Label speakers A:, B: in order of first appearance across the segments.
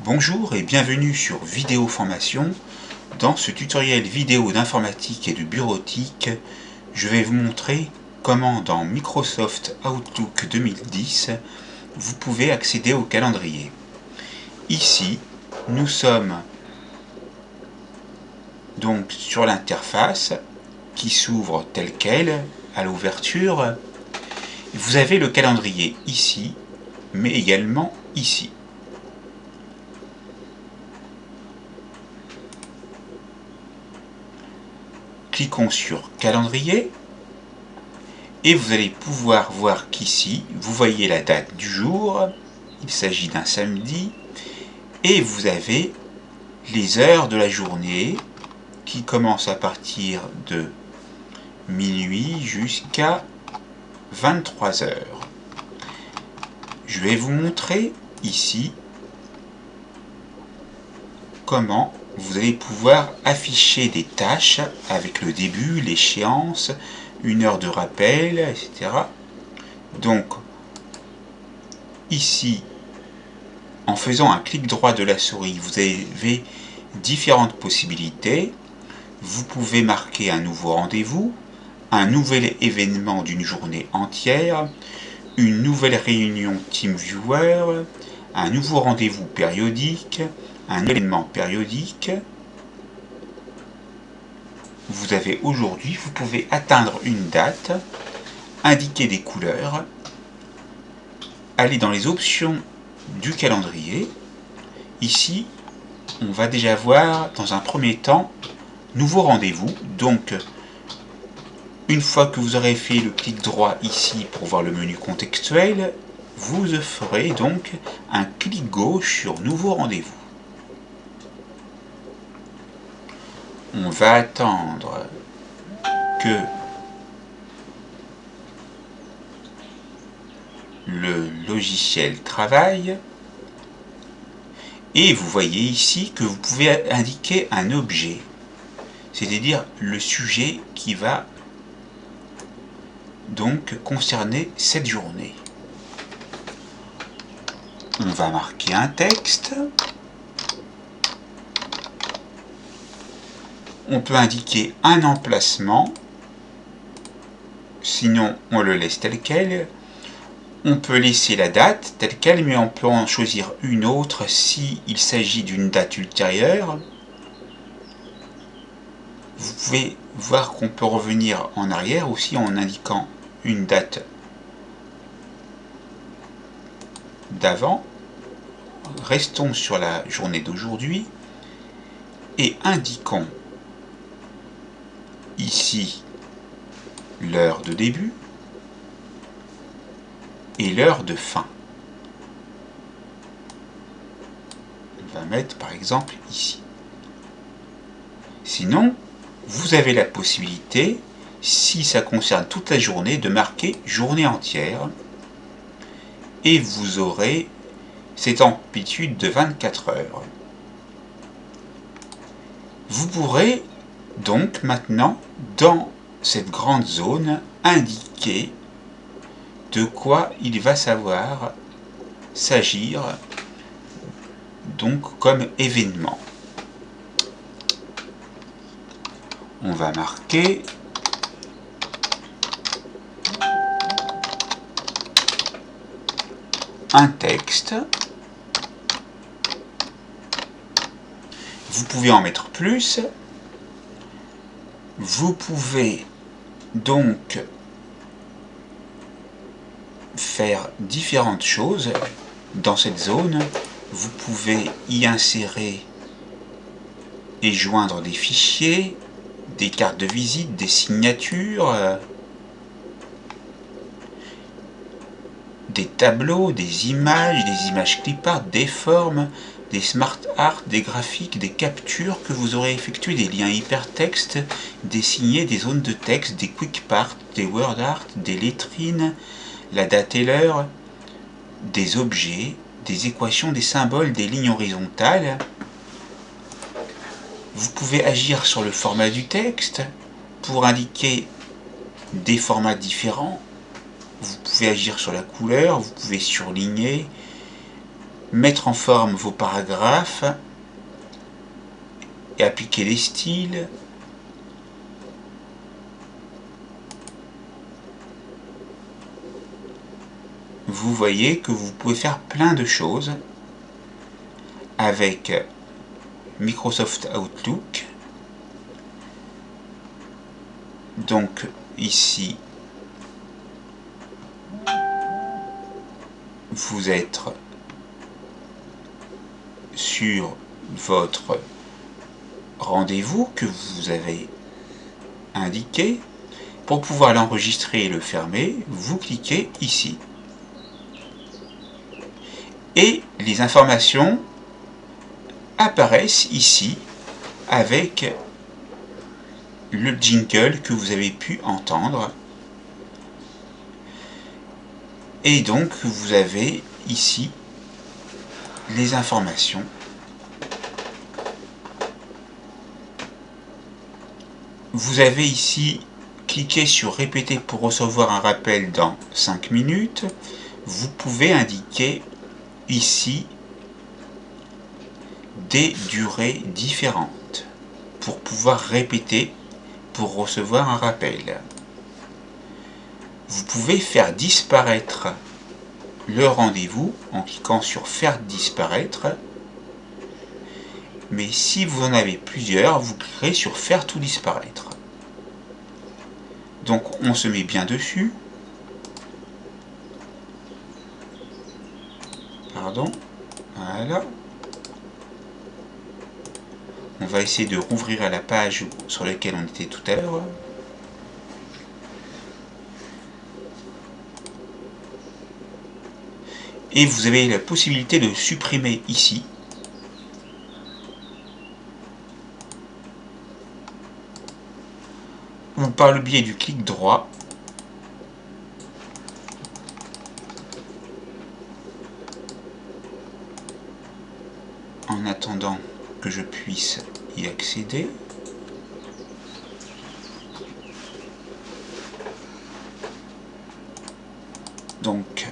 A: Bonjour et bienvenue sur Vidéo Formation. Dans ce tutoriel vidéo d'informatique et de bureautique, je vais vous montrer comment dans Microsoft Outlook 2010, vous pouvez accéder au calendrier. Ici, nous sommes donc sur l'interface qui s'ouvre telle quelle à l'ouverture. Vous avez le calendrier ici, mais également ici. Cliquons sur calendrier et vous allez pouvoir voir qu'ici vous voyez la date du jour, il s'agit d'un samedi, et vous avez les heures de la journée qui commencent à partir de minuit jusqu'à 23 heures. Je vais vous montrer ici comment vous allez pouvoir afficher des tâches avec le début, l'échéance, une heure de rappel, etc. Donc, ici, en faisant un clic droit de la souris, vous avez différentes possibilités. Vous pouvez marquer un nouveau rendez-vous, un nouvel événement d'une journée entière, une nouvelle réunion TeamViewer, un nouveau rendez-vous périodique, un événement périodique. Vous avez aujourd'hui, vous pouvez atteindre une date, indiquer des couleurs, aller dans les options du calendrier. Ici, on va déjà voir dans un premier temps nouveau rendez-vous. Donc, une fois que vous aurez fait le clic droit ici pour voir le menu contextuel, vous ferez donc un clic gauche sur nouveau rendez-vous. On va attendre que le logiciel travaille et vous voyez ici que vous pouvez indiquer un objet, c'est-à-dire le sujet qui va donc concerner cette journée. On va marquer un texte. On peut indiquer un emplacement, sinon on le laisse tel quel. On peut laisser la date telle quelle, mais on peut en choisir une autre s'il s'agit d'une date ultérieure. Vous pouvez voir qu'on peut revenir en arrière aussi en indiquant une date d'avant. Restons sur la journée d'aujourd'hui et indiquons ici l'heure de début et l'heure de fin. On va mettre par exemple ici. Sinon, vous avez la possibilité, si ça concerne toute la journée, de marquer journée entière et vous aurez cette amplitude de 24 heures. Vous pourrez donc maintenant, dans cette grande zone, indiquer de quoi il va s'agir donc comme événement. On va marquer un texte. Vous pouvez en mettre plus. Vous pouvez donc faire différentes choses dans cette zone. Vous pouvez y insérer et joindre des fichiers, des cartes de visite, des signatures, des tableaux, des images clip art, des formes, des smart art, des graphiques, des captures que vous aurez effectuées, des liens hypertextes, des signés, des zones de texte, des quick parts, des word art, des lettrines, la date et l'heure, des objets, des équations, des symboles, des lignes horizontales. Vous pouvez agir sur le format du texte pour indiquer des formats différents. Vous pouvez agir sur la couleur, vous pouvez surligner, mettre en forme vos paragraphes et appliquer les styles. Vous voyez que vous pouvez faire plein de choses avec Microsoft Outlook. Donc ici, vous êtes sur votre rendez-vous que vous avez indiqué. Pour pouvoir l'enregistrer et le fermer, vous cliquez ici. Et les informations apparaissent ici avec le jingle que vous avez pu entendre. Et donc vous avez ici les informations. Vous avez ici cliqué sur répéter pour recevoir un rappel dans 5 minutes. Vous pouvez indiquer ici des durées différentes pour pouvoir répéter pour recevoir un rappel. Vous pouvez faire disparaître le rendez-vous en cliquant sur faire disparaître, mais si vous en avez plusieurs, vous cliquerez sur faire tout disparaître. Donc on se met bien dessus. Pardon, voilà. On va essayer de rouvrir à la page sur laquelle on était tout à l'heure. Et vous avez la possibilité de supprimer ici. Ou par le biais du clic droit. En attendant que je puisse y accéder. Donc,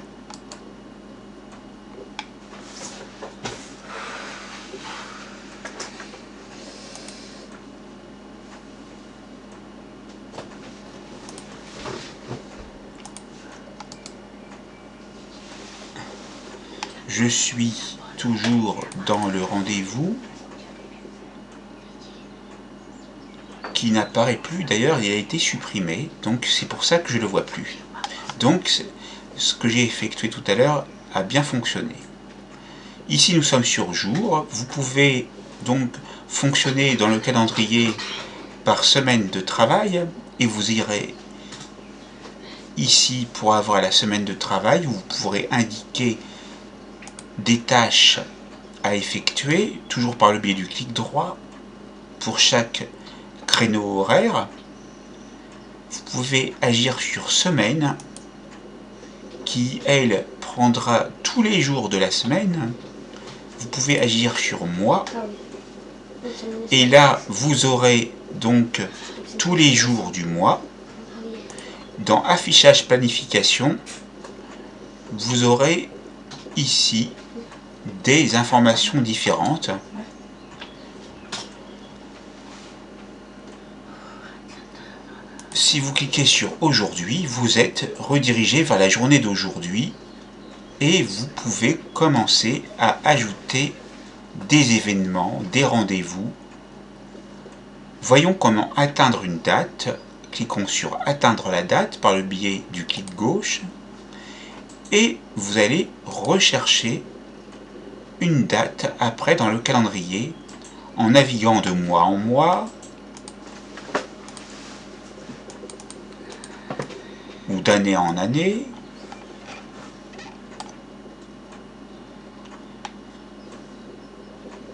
A: je suis toujours dans le rendez-vous qui n'apparaît plus, d'ailleurs il a été supprimé, donc c'est pour ça que je ne le vois plus. Donc ce que j'ai effectué tout à l'heure a bien fonctionné. Ici nous sommes sur jour, vous pouvez donc fonctionner dans le calendrier par semaine de travail et vous irez ici pour avoir la semaine de travail où vous pourrez indiquer des tâches à effectuer, toujours par le biais du clic droit pour chaque créneau horaire. Vous pouvez agir sur semaine qui elle prendra tous les jours de la semaine. Vous pouvez agir sur mois et là vous aurez donc tous les jours du mois. Dans affichage planification, vous aurez ici des informations différentes. Si vous cliquez sur aujourd'hui, vous êtes redirigé vers la journée d'aujourd'hui et vous pouvez commencer à ajouter des événements, des rendez-vous. Voyons comment atteindre une date. Cliquons sur atteindre la date par le biais du clic gauche et vous allez rechercher une date après dans le calendrier en naviguant de mois en mois ou d'année en année.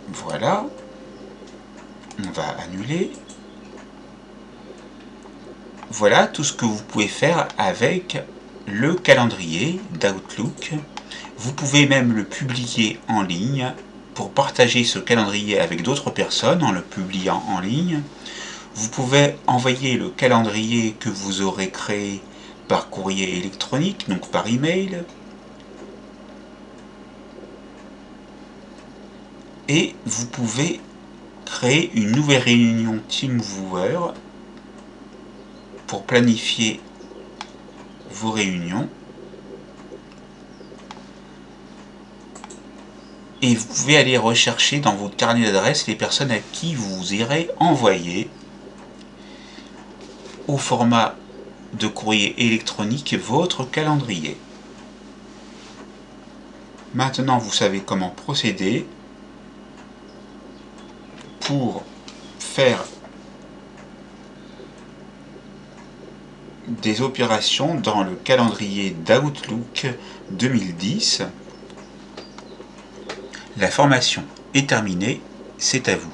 A: Voilà, on va annuler. Voilà tout ce que vous pouvez faire avec le calendrier d'Outlook. Vous pouvez même le publier en ligne pour partager ce calendrier avec d'autres personnes en le publiant en ligne. Vous pouvez envoyer le calendrier que vous aurez créé par courrier électronique, donc par email. et vous pouvez créer une nouvelle réunion TeamViewer pour planifier vos réunions. Et vous pouvez aller rechercher dans votre carnet d'adresses les personnes à qui vous irez envoyer au format de courrier électronique votre calendrier. Maintenant, vous savez comment procéder pour faire des opérations dans le calendrier d'Outlook 2010. La formation est terminée, c'est à vous.